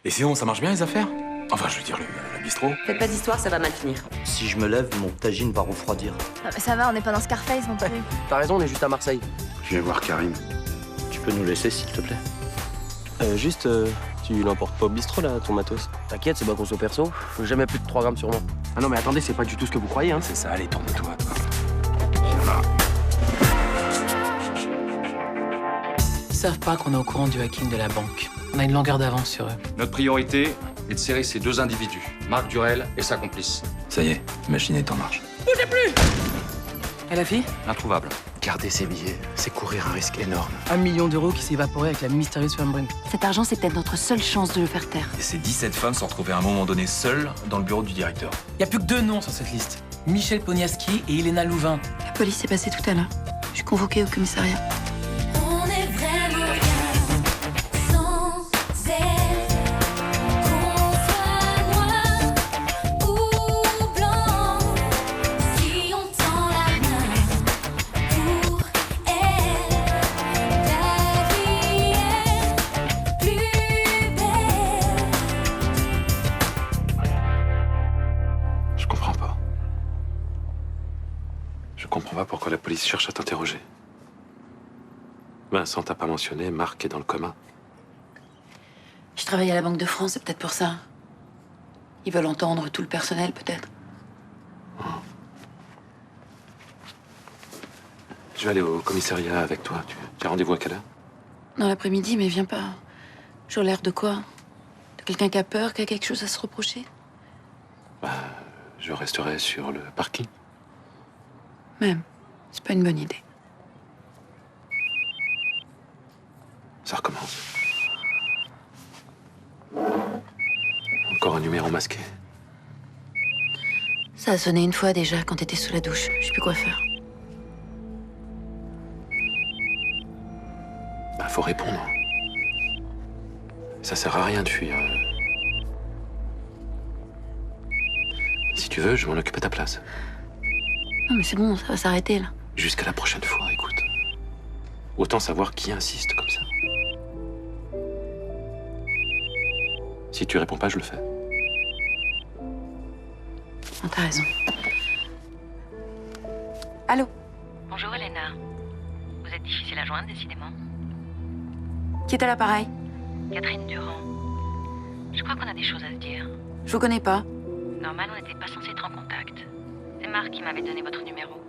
Et sinon, ça marche bien les affaires? Enfin, je veux dire, le bistrot. Faites pas d'histoire, ça va mal finir. Si je me lève, mon tagine va refroidir. Ah, mais ça va, on n'est pas dans Scarface non plus. T'as raison, on est juste à Marseille. Je vais voir Karim. Tu peux nous laisser, s'il te plaît? Tu l'emportes pas au bistrot, là, ton matos? T'inquiète, c'est ma conso perso. Faut jamais plus de 3 grammes sur moi. Ah non, mais attendez, c'est pas du tout ce que vous croyez, hein. C'est ça, allez, tourne-toi, toi. Ils savent pas qu'on est au courant du hacking de la banque. On a une longueur d'avance sur eux. Notre priorité est de serrer ces deux individus, Marc Durel et sa complice. Ça y est, la machine est en marche. Et la fille? Introuvable. Garder ses billets, c'est courir un risque énorme. 1 million d'euros qui s'est évaporé avec la mystérieuse femme brune. Cet argent, c'est peut-être notre seule chance de le faire taire. Et ces 17 femmes se retrouvaient à un moment donné seules dans le bureau du directeur. Il y a plus que 2 noms sur cette liste. Michel Poniatski et Elena Louvain. La police est passée tout à l'heure. Je suis convoquée au commissariat. On est vraiment bien sans elle. Qu'on soit noir ou blanc, si on tend la main pour elle, la vie est plus belle. Je comprends pas. Je comprends pas pourquoi la police cherche à t'interroger. Vincent t'a pas mentionné, Marc est dans le coma. Je travaille à la Banque de France, c'est peut-être pour ça. Ils veulent entendre tout le personnel, peut-être. Je vais aller au commissariat avec toi. Tu as rendez-vous à quelle heure? Dans l'après-midi, mais viens pas. J'aurais l'air de quoi? De quelqu'un qui a peur, qui a quelque chose à se reprocher? Je resterai sur le parking. Même. C'est pas une bonne idée. Ça recommence. Encore un numéro masqué. Ça a sonné une fois déjà, quand t'étais sous la douche. Je sais plus quoi faire. Faut répondre. Ça sert à rien de fuir. Si tu veux, je m'en occupe à ta place. Non, mais c'est bon, ça va s'arrêter, là. Jusqu'à la prochaine fois, écoute. Autant savoir qui insiste comme ça. Si tu réponds pas, je le fais. Non, t'as raison. Allô? Bonjour Elena. Vous êtes difficile à joindre, décidément. Qui est à l'appareil? Catherine Durand. Je crois qu'on a des choses à se dire. Je vous connais pas. Normal, on n'était pas censé être en contact. C'est Marc qui m'avait donné votre numéro,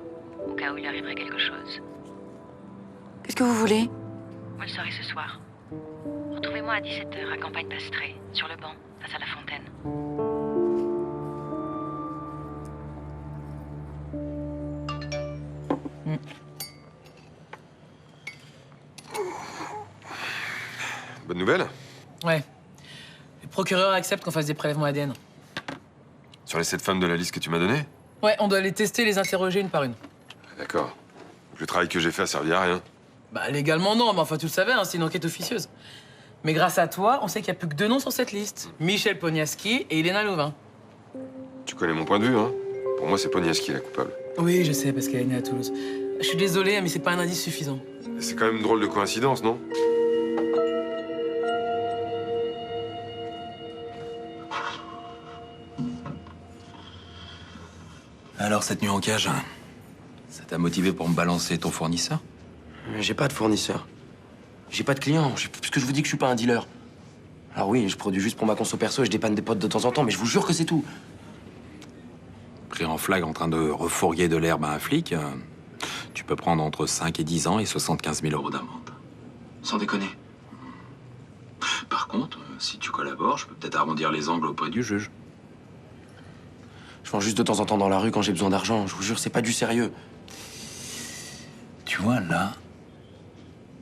au cas où il arriverait quelque chose. Qu'est-ce que vous voulez? Moi, le saurai ce soir. Retrouvez-moi à 17h à Campagne Pastrée, sur le banc, face à la fontaine. Bonne nouvelle? Ouais. Le procureur accepte qu'on fasse des prélèvements ADN. Sur les 7 femmes de la liste que tu m'as donnée? Ouais, on doit les tester et les interroger une par une. D'accord. Le travail que j'ai fait a servi à rien. Bah, légalement, non, mais enfin, tu le savais, hein, c'est une enquête officieuse. Mais grâce à toi, on sait qu'il n'y a plus que 2 noms sur cette liste. Michel Poniatski et Elena Louvain. Tu connais mon point de vue, hein? Pour moi, c'est Poniatski la coupable. Oui, je sais, parce qu'elle est née à Toulouse. Je suis désolé, mais c'est pas un indice suffisant. C'est quand même une drôle de coïncidence, non? Alors, cette nuit en cage, hein, ça t'a motivé pour me balancer ton fournisseur? J'ai pas de fournisseur. J'ai pas de clients, puisque je vous dis que je suis pas un dealer. Alors oui, je produis juste pour ma conso perso et je dépanne des potes de temps en temps, mais je vous jure que c'est tout. Pris en flag en train de refourguer de l'herbe à un flic, tu peux prendre entre 5 et 10 ans et 75 000 euros d'amende. Sans déconner. Par contre, si tu collabores, je peux peut-être arrondir les angles auprès du juge. Je vends juste de temps en temps dans la rue quand j'ai besoin d'argent. Je vous jure, c'est pas du sérieux. Tu vois, là,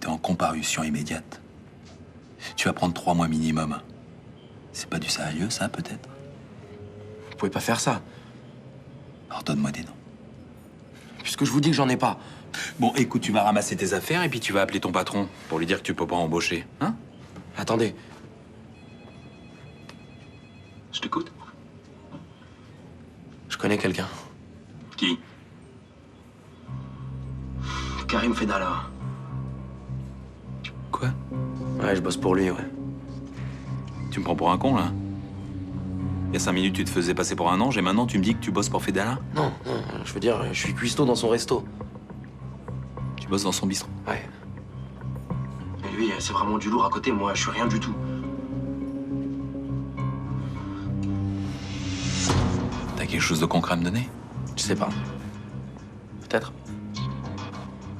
t'es en comparution immédiate. Tu vas prendre 3 mois minimum. C'est pas du sérieux, ça, peut-être? Vous pouvez pas faire ça. Alors donne-moi des noms. Puisque je vous dis que j'en ai pas. Bon, écoute, tu vas ramasser tes affaires et puis tu vas appeler ton patron pour lui dire que tu peux pas embaucher, hein? Attendez. Je t'écoute. Je connais quelqu'un. Qui? Karim Fedala. Quoi? Ouais, je bosse pour lui, ouais. Tu me prends pour un con, là? Il y a 5 minutes, tu te faisais passer pour un ange et maintenant, tu me dis que tu bosses pour Fedala? Non, je veux dire, je suis cuistot dans son resto. Tu bosses dans son bistrot? Ouais. Et lui, c'est vraiment du lourd à côté, moi, je suis rien du tout. T'as quelque chose de concret à me donner? Je sais pas. Peut-être.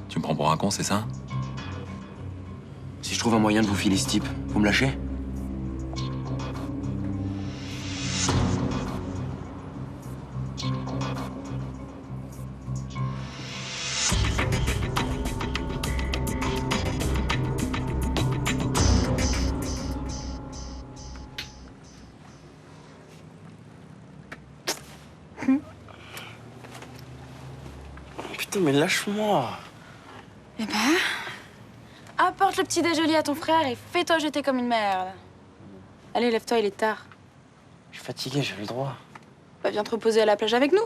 Tu me prends pour un con, c'est ça? Si je trouve un moyen de vous filer ce type, vous me lâchez? Putain, mais lâche-moi! Eh ben, apporte le petit déjeuner à ton frère et fais-toi jeter comme une merde. Allez, lève-toi, il est tard. Je suis fatigué, j'ai le droit. Bah, viens te reposer à la plage avec nous.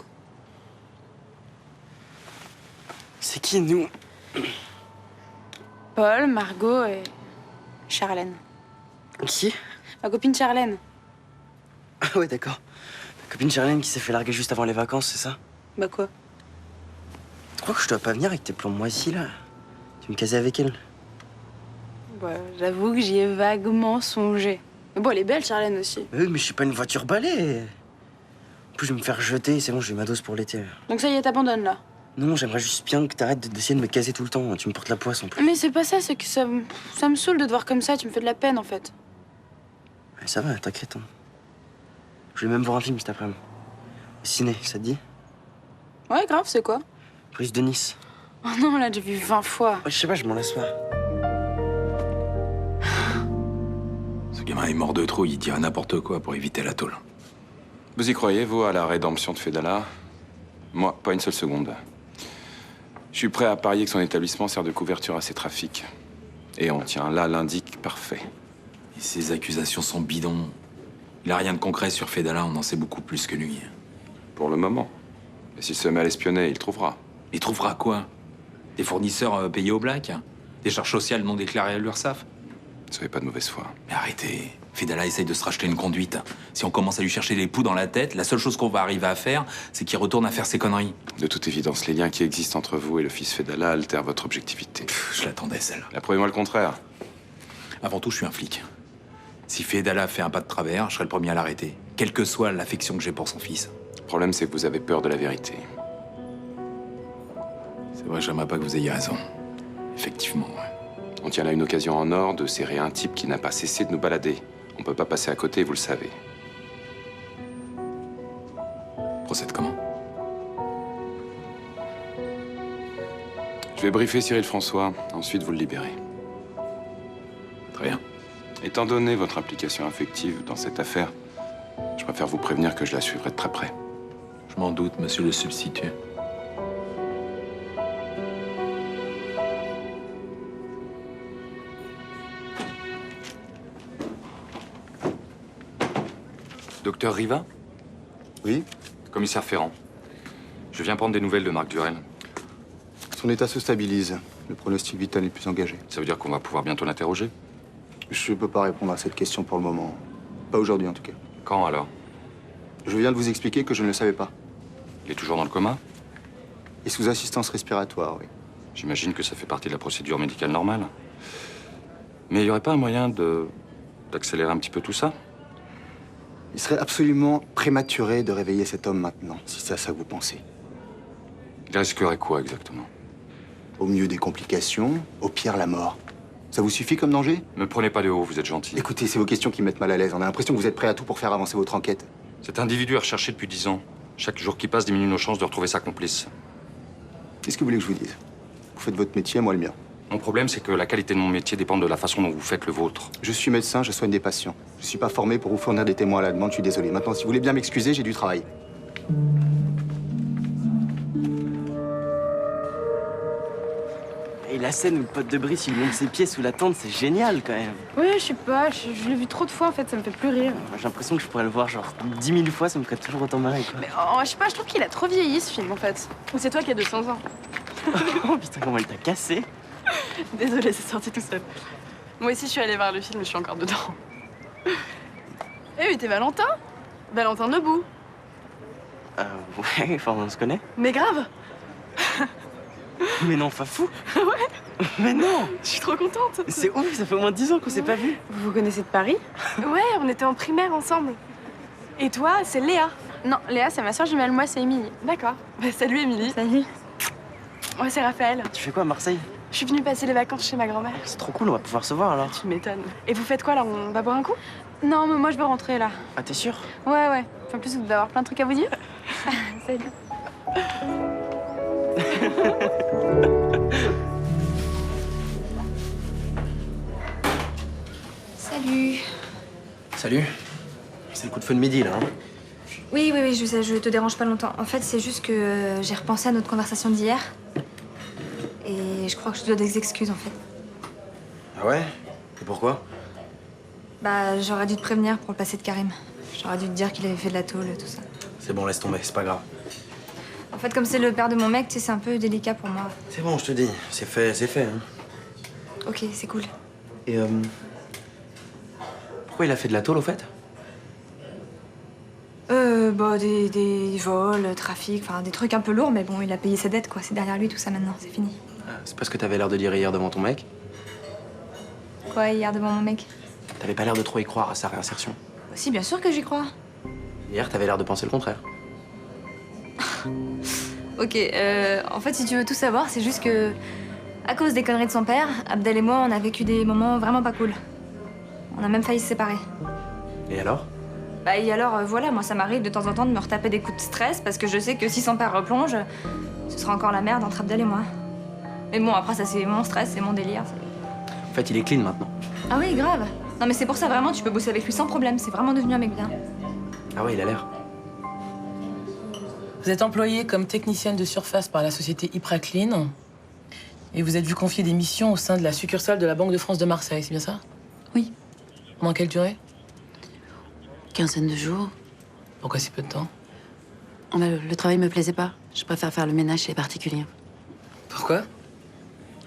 C'est qui, nous? Paul, Margot et Charlène. Qui? Ma copine Charlène. Ah ouais, d'accord. Ta copine Charlène qui s'est fait larguer juste avant les vacances, c'est ça? Bah quoi? Tu crois que je dois pas venir avec tes plombs moisis, là? Tu me casais avec elle? Bah, j'avoue que j'y ai vaguement songé. Mais bon, elle est belle, Charlène aussi. Oui, mais je suis pas une voiture balai. En plus, je vais me faire jeter, c'est bon, j'ai eu ma dose pour l'été. Donc ça y est, t'abandonnes là. Non, j'aimerais juste bien que t'arrêtes d'essayer de me caser tout le temps. Tu me portes la poisse en plus. Mais c'est pas ça, c'est que ça me saoule de te voir comme ça, tu me fais de la peine en fait. Ouais, ça va, t'inquiète. Hein. Je vais même voir un film cet après-midi. Au ciné, ça te dit? Ouais, grave, c'est quoi? Prise de Nice. Oh non, là, j'ai vu 20 fois. Ouais, je sais pas, je m'en lasse pas. Ce gamin est mort de trop, il dirait n'importe quoi pour éviter la tôle. Vous y croyez, vous, à la rédemption de Fedala? Moi, pas une seule seconde. Je suis prêt à parier que son établissement sert de couverture à ses trafics. Et on tient là l'indique parfait. Et ces accusations sont bidons. Il a rien de concret sur Fedala, on en sait beaucoup plus que lui. Pour le moment. Et s'il se met à l'espionner, il trouvera. Il trouvera quoi? Des fournisseurs payés au black? Des charges sociales non déclarées à l'URSSAF? Soyez pas de mauvaise foi. Mais arrêtez. Fedala essaye de se racheter une conduite. Si on commence à lui chercher les poux dans la tête, la seule chose qu'on va arriver à faire, c'est qu'il retourne à faire ses conneries. De toute évidence, les liens qui existent entre vous et le fils Fedala altèrent votre objectivité. Je l'attendais, celle-là. Approuvez-moi le contraire. Avant tout, je suis un flic. Si Fedala fait un pas de travers, je serai le premier à l'arrêter. Quelle que soit l'affection que j'ai pour son fils. Le problème, c'est que vous avez peur de la vérité. C'est vrai, j'aimerais pas que vous ayez raison. Effectivement, ouais. On tient là une occasion en or de serrer un type qui n'a pas cessé de nous balader. On peut pas passer à côté, vous le savez. Procède comment? Je vais briefer Cyril François, ensuite vous le libérez. Très bien. Étant donné votre implication affective dans cette affaire, je préfère vous prévenir que je la suivrai de très près. Je m'en doute, monsieur le substitut. Docteur Riva? Oui? Commissaire Ferrand. Je viens prendre des nouvelles de Marc Durel. Son état se stabilise. Le pronostic vital est plus engagé. Ça veut dire qu'on va pouvoir bientôt l'interroger? Je peux pas répondre à cette question pour le moment. Pas aujourd'hui, en tout cas. Quand alors? Je viens de vous expliquer que je ne le savais pas. Il est toujours dans le coma? Et sous assistance respiratoire, oui. J'imagine que ça fait partie de la procédure médicale normale. Mais il n'y aurait pas un moyen d'accélérer un petit peu tout ça? Il serait absolument prématuré de réveiller cet homme maintenant, si c'est à ça que vous pensez. Il risquerait quoi exactement? Au mieux des complications, au pire la mort. Ça vous suffit comme danger? Me prenez pas de haut, vous êtes gentil. Écoutez, c'est vos questions qui me mettent mal à l'aise. On a l'impression que vous êtes prêt à tout pour faire avancer votre enquête. Cet individu est recherché depuis 10 ans. Chaque jour qui passe diminue nos chances de retrouver sa complice. Qu'est-ce que vous voulez que je vous dise? Vous faites votre métier, moi le mien. Mon problème, c'est que la qualité de mon métier dépend de la façon dont vous faites le vôtre. Je suis médecin, je soigne des patients. Je suis pas formé pour vous fournir des témoins à la demande, je suis désolé. Maintenant, si vous voulez bien m'excuser, j'ai du travail. Et la scène où le pote de Brice, il monte ses pieds sous la tente, c'est génial quand même. Oui, je sais pas, je l'ai vu trop de fois en fait, ça me fait plus rire. J'ai l'impression que je pourrais le voir genre 10 000 fois, ça me ferait toujours autant marrer quoi. Mais je sais pas, je trouve qu'il a trop vieilli ce film en fait. Ou c'est toi qui as 200 ans. Oh putain, comment elle t'a cassé. Désolée, c'est sorti tout seul. Moi aussi, je suis allée voir le film, je suis encore dedans. Eh mais t'es Valentin? Valentin Debout. Ouais, enfin, on se connaît. Mais grave. Mais non, pas fou. Ouais. Mais non. Je suis trop contente. C'est ouf, ça fait au moins 10 ans qu'on s'est pas vus. Vous vous connaissez de Paris? Ouais, on était en primaire ensemble. Et toi, c'est Léa? Non, Léa, c'est ma soeur jumelle, moi, c'est Émilie. D'accord. Bah, salut Émilie. Salut. Moi, c'est Raphaël. Tu fais quoi à Marseille? Je suis venue passer les vacances chez ma grand-mère. C'est trop cool, on va pouvoir se voir alors. Tu m'étonnes. Et vous faites quoi là? On va boire un coup? Non, mais moi, je veux rentrer, là. Ah, t'es sûr? Ouais, ouais. En plus, vous devez avoir plein de trucs à vous dire. Salut. Salut. Salut. C'est le coup de feu de midi là. Hein. Oui, je sais, je te dérange pas longtemps. En fait, c'est juste que j'ai repensé à notre conversation d'hier. Et je crois que je te dois des excuses, en fait. Ah ouais? Et pourquoi? Bah, j'aurais dû te prévenir pour le passé de Karim. J'aurais dû te dire qu'il avait fait de la tôle, tout ça. C'est bon, laisse tomber, c'est pas grave. En fait, comme c'est le père de mon mec, tu sais, c'est un peu délicat pour moi. C'est bon, je te dis, c'est fait, hein. Ok, c'est cool. Et pourquoi il a fait de la tôle au fait? Bah, des vols, trafic, enfin, des trucs un peu lourds, mais bon, il a payé sa dette, quoi. C'est derrière lui, tout ça, maintenant, c'est fini. Ah, c'est pas ce que t'avais l'air de dire hier devant ton mec? Quoi, hier devant mon mec? T'avais pas l'air de trop y croire à sa réinsertion. Si, bien sûr que j'y crois. Hier, t'avais l'air de penser le contraire. Ok, en fait, si tu veux tout savoir, c'est juste que, à cause des conneries de son père, Abdel et moi, on a vécu des moments vraiment pas cool. On a même failli se séparer. Et alors? Bah, et alors, voilà, moi, ça m'arrive de temps en temps de me retaper des coups de stress parce que je sais que si son père replonge, ce sera encore la merde entre Abdel et moi. Mais bon, après, ça, c'est mon stress, c'est mon délire. En fait, il est clean maintenant. Ah oui, grave. Non, mais c'est pour ça, vraiment, tu peux bosser avec lui sans problème. C'est vraiment devenu un mec bien. Ah ouais, il a l'air. Vous êtes employée comme technicienne de surface par la société Hypraclean. Et vous êtes vu confier des missions au sein de la succursale de la Banque de France de Marseille, c'est bien ça? Oui. Pendant quelle durée? Quinzaine de jours. Pourquoi si peu de temps? Oh, bah, le travail me plaisait pas. Je préfère faire le ménage chez les particuliers. Pourquoi?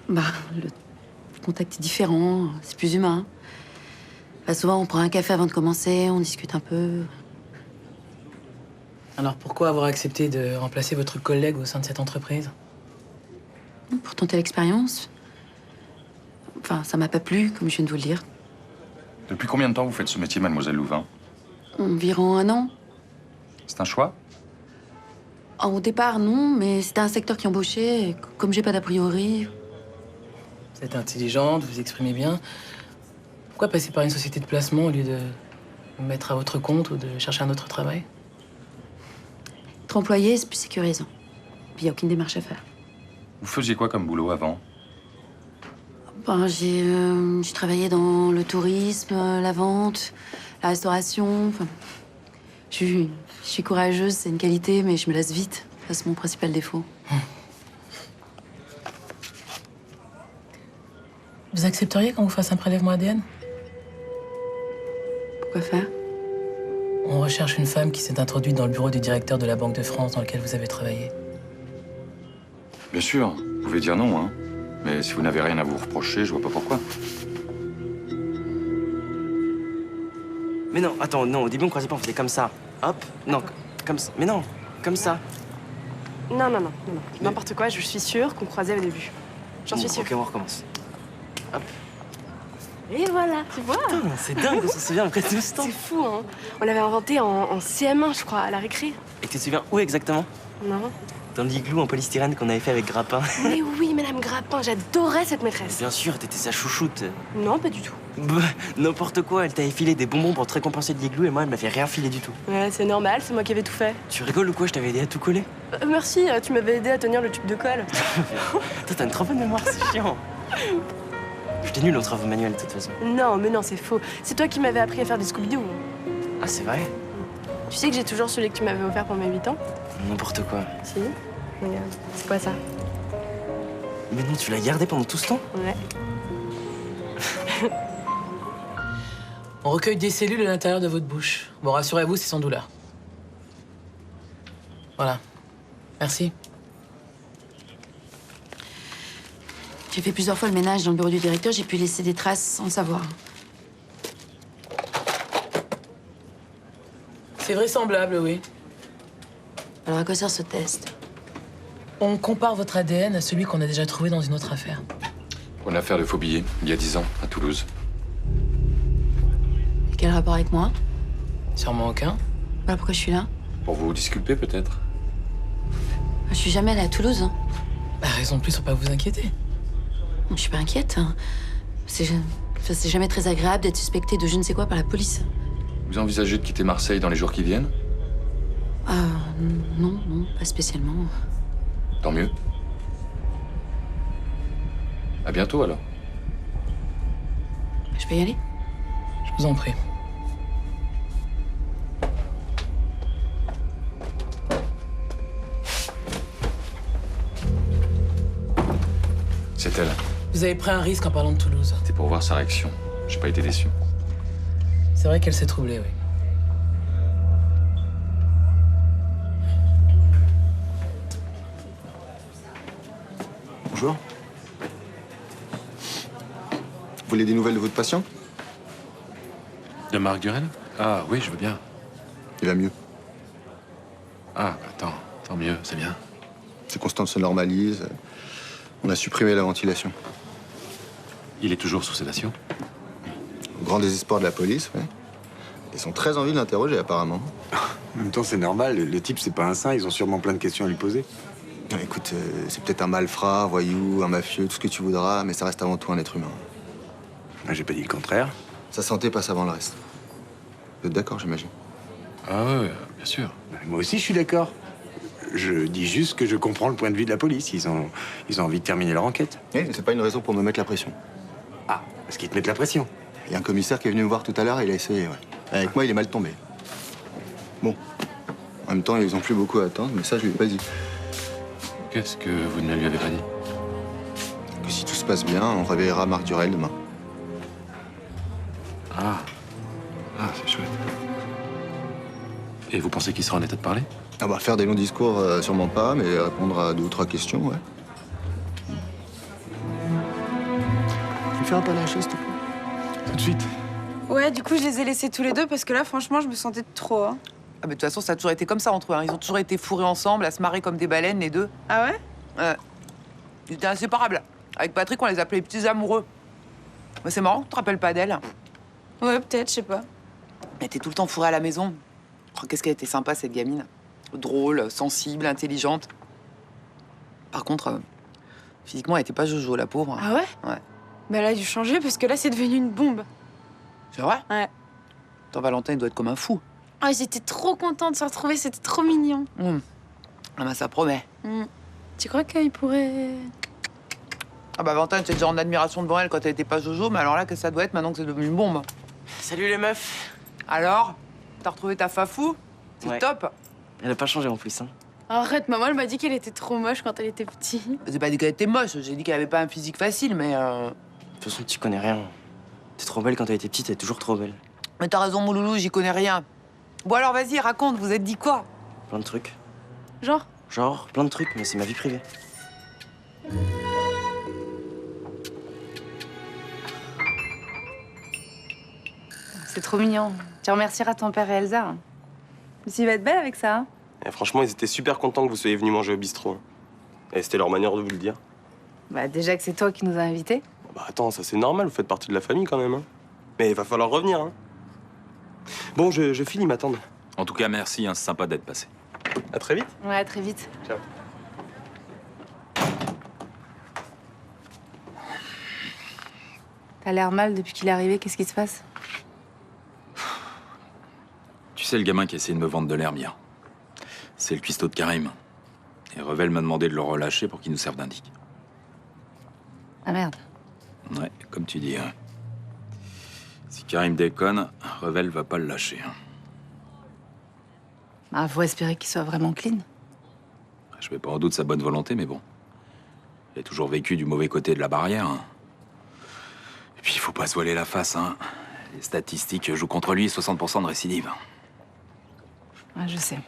Bah, le contact est différent, c'est plus humain. Bah, souvent, on prend un café avant de commencer, on discute un peu. Alors pourquoi avoir accepté de remplacer votre collègue au sein de cette entreprise? Pour tenter l'expérience. Enfin, ça m'a pas plu, comme je viens de vous le dire. Depuis combien de temps vous faites ce métier, mademoiselle Louvain? Environ 1 an. C'est un choix? Au départ, non, mais c'était un secteur qui embauchait. Et comme j'ai pas d'a priori. Vous êtes intelligente, vous vous exprimez bien. Pourquoi passer par une société de placement au lieu de vous mettre à votre compte ou de chercher un autre travail? Être employé, c'est plus sécurisant. Puis il n'y a aucune démarche à faire. Vous faisiez quoi comme boulot avant? Ben, j'ai travaillé dans le tourisme, la vente, la restauration. Enfin, je suis courageuse, c'est une qualité, mais je me lasse vite. Ça, c'est mon principal défaut. Vous accepteriez qu'on vous fasse un prélèvement ADN? Pourquoi faire? On recherche une femme qui s'est introduite dans le bureau du directeur de la Banque de France dans lequel vous avez travaillé. Bien sûr, vous pouvez dire non, hein. Mais si vous n'avez rien à vous reprocher, je vois pas pourquoi. Mais non, attends, non, au début on croisait pas, on faisait comme ça. Hop, non, comme ça. Mais non, comme ça. Non. N'importe quoi, je suis sûre qu'on croisait au début. J'en suis sûre. Ok, on recommence. Hop. Et voilà, tu vois? Putain, c'est dingue, on s'en souvient après tout ce temps. C'est fou, hein. On l'avait inventé en CM1, je crois, à la récré. Et tu te souviens où exactement? Non. Dans l'igloo en polystyrène qu'on avait fait avec Grappin. Mais oui, Madame Grappin, j'adorais cette maîtresse. Bien sûr, t'étais sa chouchoute. Non, pas du tout. Bah, n'importe quoi, elle t'avait filé des bonbons pour te récompenser de l'igloo et moi, elle m'avait rien filé du tout. Ouais, c'est normal, c'est moi qui avais tout fait. Tu rigoles ou quoi? Je t'avais aidé à tout coller. Merci, tu m'avais aidé à tenir le tube de colle. Toi, t'as une trop bonne mémoire, c'est chiant. J'étais nul en travaux manuels, de toute façon. Non, mais non, c'est faux. C'est toi qui m'avais appris à faire des Scooby-Doo. Ah, c'est vrai? Tu sais que j'ai toujours celui que tu m'avais offert pour mes 8 ans? N'importe quoi. Si. Regarde, c'est quoi ça? Mais non, tu l'as gardé pendant tout ce temps? Ouais. On recueille des cellules à l'intérieur de votre bouche. Bon, rassurez-vous, c'est sans douleur. Voilà. Merci. J'ai fait plusieurs fois le ménage dans le bureau du directeur, j'ai pu laisser des traces sans le savoir. C'est vraisemblable, oui. Alors à quoi sert ce test? On compare votre ADN à celui qu'on a déjà trouvé dans une autre affaire. Pour l'affaire de faux billets, il y a 10 ans, à Toulouse. Et quel rapport avec moi? Sûrement aucun. Voilà pourquoi je suis là. Pour vous disculper, peut-être? Je suis jamais allée à Toulouse. Hein. Bah, raison de plus pour pas vous inquiéter. Je suis pas inquiète. Hein. C'est jamais très agréable d'être suspectée de je ne sais quoi par la police. Vous envisagez de quitter Marseille dans les jours qui viennent? Ah, non, pas spécialement. Tant mieux. À bientôt, alors. Je peux y aller? Je vous en prie. C'est elle. Vous avez pris un risque en parlant de Toulouse. C'était pour voir sa réaction. J'ai pas été déçu. C'est vrai qu'elle s'est troublée, oui. Bonjour. Vous voulez des nouvelles de votre patient? De Marc Durel? Ah oui, je veux bien. Il va mieux. Ah, tant mieux, c'est bien. Ses constantes se normalisent. On a supprimé la ventilation. Il est toujours sous sédation? Au grand désespoir de la police, ouais. Ils ont très envie de l'interroger, apparemment. En même temps, c'est normal. Le type, c'est pas un saint. Ils ont sûrement plein de questions à lui poser. Écoute, c'est peut-être un malfrat, un voyou, un mafieux, tout ce que tu voudras, mais ça reste avant tout un être humain. J'ai pas dit le contraire. Sa santé passe avant le reste. Vous êtes d'accord, j'imagine? Ah ouais, bien sûr. Moi aussi, je suis d'accord. Je dis juste que je comprends le point de vue de la police. Ils ont envie de terminer leur enquête. Eh, c'est pas une raison pour me mettre la pression. Ah, parce qu'ils te mettent la pression. Il y a un commissaire qui est venu me voir tout à l'heure et il a essayé, ouais. Avec moi, il est mal tombé. Bon. En même temps, ils ont plus beaucoup à attendre, mais ça, je lui ai pas dit. Qu'est-ce que vous ne lui avez pas dit? Que si tout se passe bien, on réveillera Marc Durel demain. Ah, c'est chouette. Et vous pensez qu'il sera en état de parler? Ah bah, faire des longs discours, sûrement pas, mais répondre à 2 ou 3 questions, ouais. Tu me fais un pas lâcher, s'il te plaît? Tout de suite. Ouais, du coup, je les ai laissés tous les deux parce que là, franchement, je me sentais trop. Hein. Ah, mais de toute façon, ça a toujours été comme ça entre eux. Hein. Ils ont toujours été fourrés ensemble, à se marrer comme des baleines, les deux. Ah ouais? Ouais. Ils étaient inséparables. Avec Patrick, on les appelait les petits amoureux. Mais c'est marrant, tu te rappelles pas d'elle? Ouais, peut-être, je sais pas. Elle était tout le temps fourrée à la maison. Oh, qu'est-ce qu'elle était sympa, cette gamine. Drôle, sensible, intelligente. Par contre, physiquement, elle était pas jojo, la pauvre. Ah ouais? Ouais. Bah, elle a dû changer parce que là, c'est devenu une bombe. C'est vrai? Ouais. Ton Valentin, il doit être comme un fou. Ah, j'étais trop contente de se retrouver, c'était trop mignon. Ah bah, ça promet. Tu crois qu'il pourrait... Ah bah, Valentin était déjà en admiration devant elle quand elle était pas jojo, mais alors là, qu'est-ce que ça doit être maintenant que c'est devenu une bombe? Salut les meufs. Alors? T'as retrouvé ta fafou? C'est Ouais. top. Elle a pas changé en plus, hein. Arrête, maman, elle m'a dit qu'elle était trop moche quand elle était petite. J'ai pas dit qu'elle était moche, j'ai dit qu'elle avait pas un physique facile, mais De toute façon, tu connais rien. T'es trop belle quand t'as été petite, t'es toujours trop belle. Mais t'as raison, mon loulou, j'y connais rien. Bon alors, vas-y, raconte, vous êtes dit quoi? Plein de trucs. Genre? Genre, plein de trucs, mais c'est ma vie privée. C'est trop mignon. Tu remercieras ton père et Elsa. Mais il va être belle avec ça. Hein. Et franchement, ils étaient super contents que vous soyez venus manger au bistrot. Et c'était leur manière de vous le dire. Bah déjà que c'est toi qui nous as invités. Bah attends, ça c'est normal, vous faites partie de la famille quand même. Hein. Mais il va falloir revenir. Hein. Bon, je file, ils m'attendent. En tout cas, merci, hein, c'est sympa d'être passé. À très vite. Ouais, à très vite. Ciao. T'as l'air mal depuis qu'il est arrivé. Qu'est-ce qui se passe? Tu sais, le gamin qui a essayé de me vendre de l'herbe hier, c'est le cuistot de Karim. Et Revel m'a demandé de le relâcher pour qu'il nous serve d'indic. Ah merde. Ouais, comme tu dis. Hein. Si Karim déconne, Revel va pas le lâcher. Hein. Bah, faut espérer qu'il soit vraiment clean. Je mets pas en doute sa bonne volonté, mais bon. Il a toujours vécu du mauvais côté de la barrière. Hein. Et puis, il faut pas se voiler la face. Hein. Les statistiques jouent contre lui, 60% de récidive. Ouais, je sais.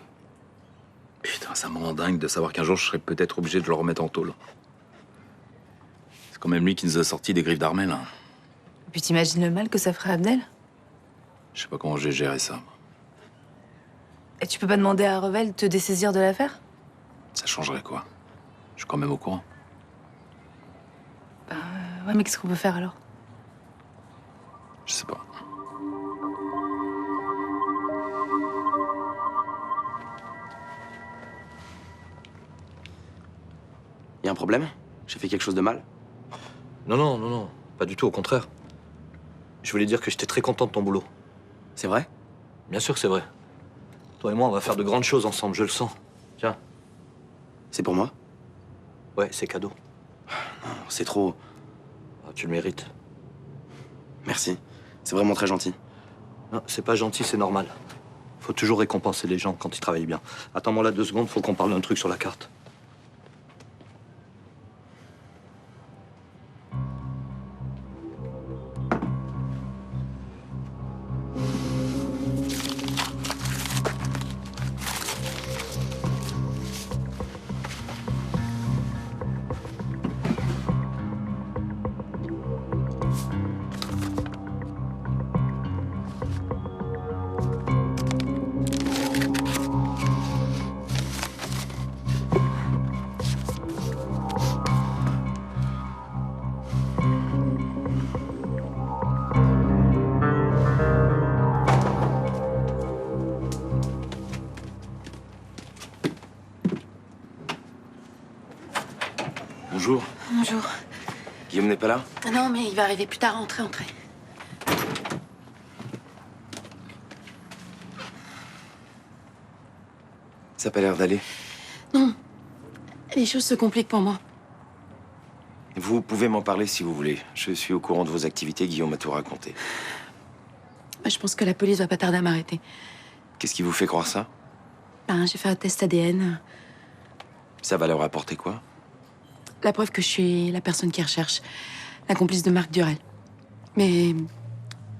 Putain, ça me rend dingue de savoir qu'un jour, je serais peut-être obligé de le remettre en tôle. C'est quand même lui qui nous a sortis des griffes d'Armel. Hein. Et puis t'imagines le mal que ça ferait à Abdel? Je sais pas comment j'ai géré ça. Et tu peux pas demander à Revel de te dessaisir de l'affaire? Ça changerait quoi? Je suis quand même au courant. Ouais, mais qu'est-ce qu'on peut faire alors? Je sais pas. Y a un problème? J'ai fait quelque chose de mal? Non, non, non, non. Pas du tout, au contraire. Je voulais dire que j'étais très content de ton boulot. C'est vrai? Bien sûr que c'est vrai. Toi et moi, on va faire de grandes choses ensemble, je le sens. Tiens. C'est pour moi? Ouais, c'est cadeau. Non, c'est trop. Ah, tu le mérites. Merci. C'est vraiment très gentil. Non, c'est pas gentil, c'est normal. Faut toujours récompenser les gens quand ils travaillent bien. Attends-moi là 2 secondes, faut qu'on parle d'un truc sur la carte. Bonjour. Bonjour. Guillaume n'est pas là? Non, mais il va arriver plus tard. Entrez, entrez. Ça a pas l'air d'aller. Non. Les choses se compliquent pour moi. Vous pouvez m'en parler si vous voulez. Je suis au courant de vos activités, Guillaume m'a tout raconté. Je pense que la police va pas tarder à m'arrêter. Qu'est-ce qui vous fait croire ça? J'ai fait un test ADN. Ça va leur apporter quoi? La preuve que je suis la personne qui recherche. La complice de Marc Durel. Mais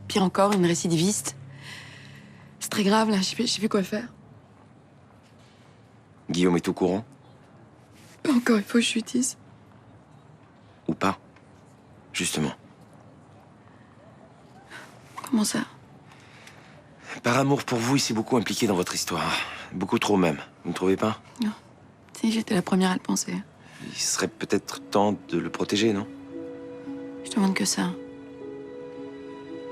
pire encore, une récidiviste. C'est très grave, là. Je sais plus quoi faire. Guillaume est au courant? Pas encore, il faut que je lui dise. Ou pas? Justement. Comment ça? Par amour pour vous, il s'est beaucoup impliqué dans votre histoire. Beaucoup trop même. Vous ne trouvez pas? Non. Si, j'étais la première à le penser. Il serait peut-être temps de le protéger, non? Je demande que ça.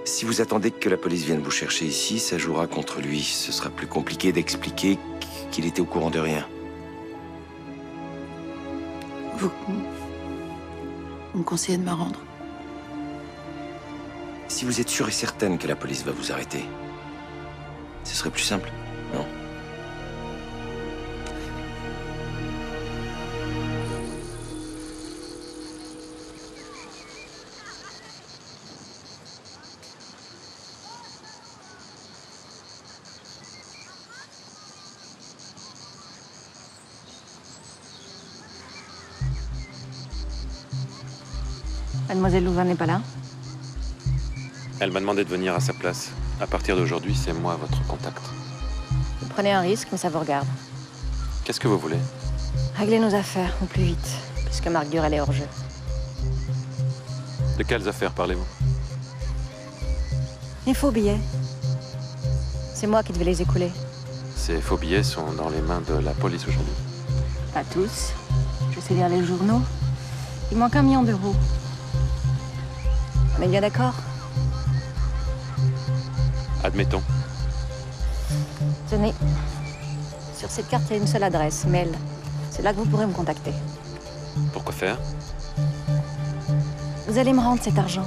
Si vous attendez que la police vienne vous chercher ici, ça jouera contre lui. Ce sera plus compliqué d'expliquer qu'il était au courant de rien. Vous me conseillez de me rendre? Si vous êtes sûre et certaine que la police va vous arrêter, ce serait plus simple, non? Mademoiselle Louvain n'est pas là? Elle m'a demandé de venir à sa place. À partir d'aujourd'hui, c'est moi votre contact. Vous prenez un risque, mais ça vous regarde. Qu'est-ce que vous voulez? Réglez nos affaires au plus vite, puisque Marc Durel est hors jeu. De quelles affaires parlez-vous? Les faux billets. C'est moi qui devais les écouler. Ces faux billets sont dans les mains de la police aujourd'hui. Pas tous. Je sais lire les journaux. Il manque 1 million d'euros. On est bien d'accord? Admettons. Tenez. Sur cette carte, il y a une seule adresse, mail. C'est là que vous pourrez me contacter. Pourquoi faire? Vous allez me rendre cet argent.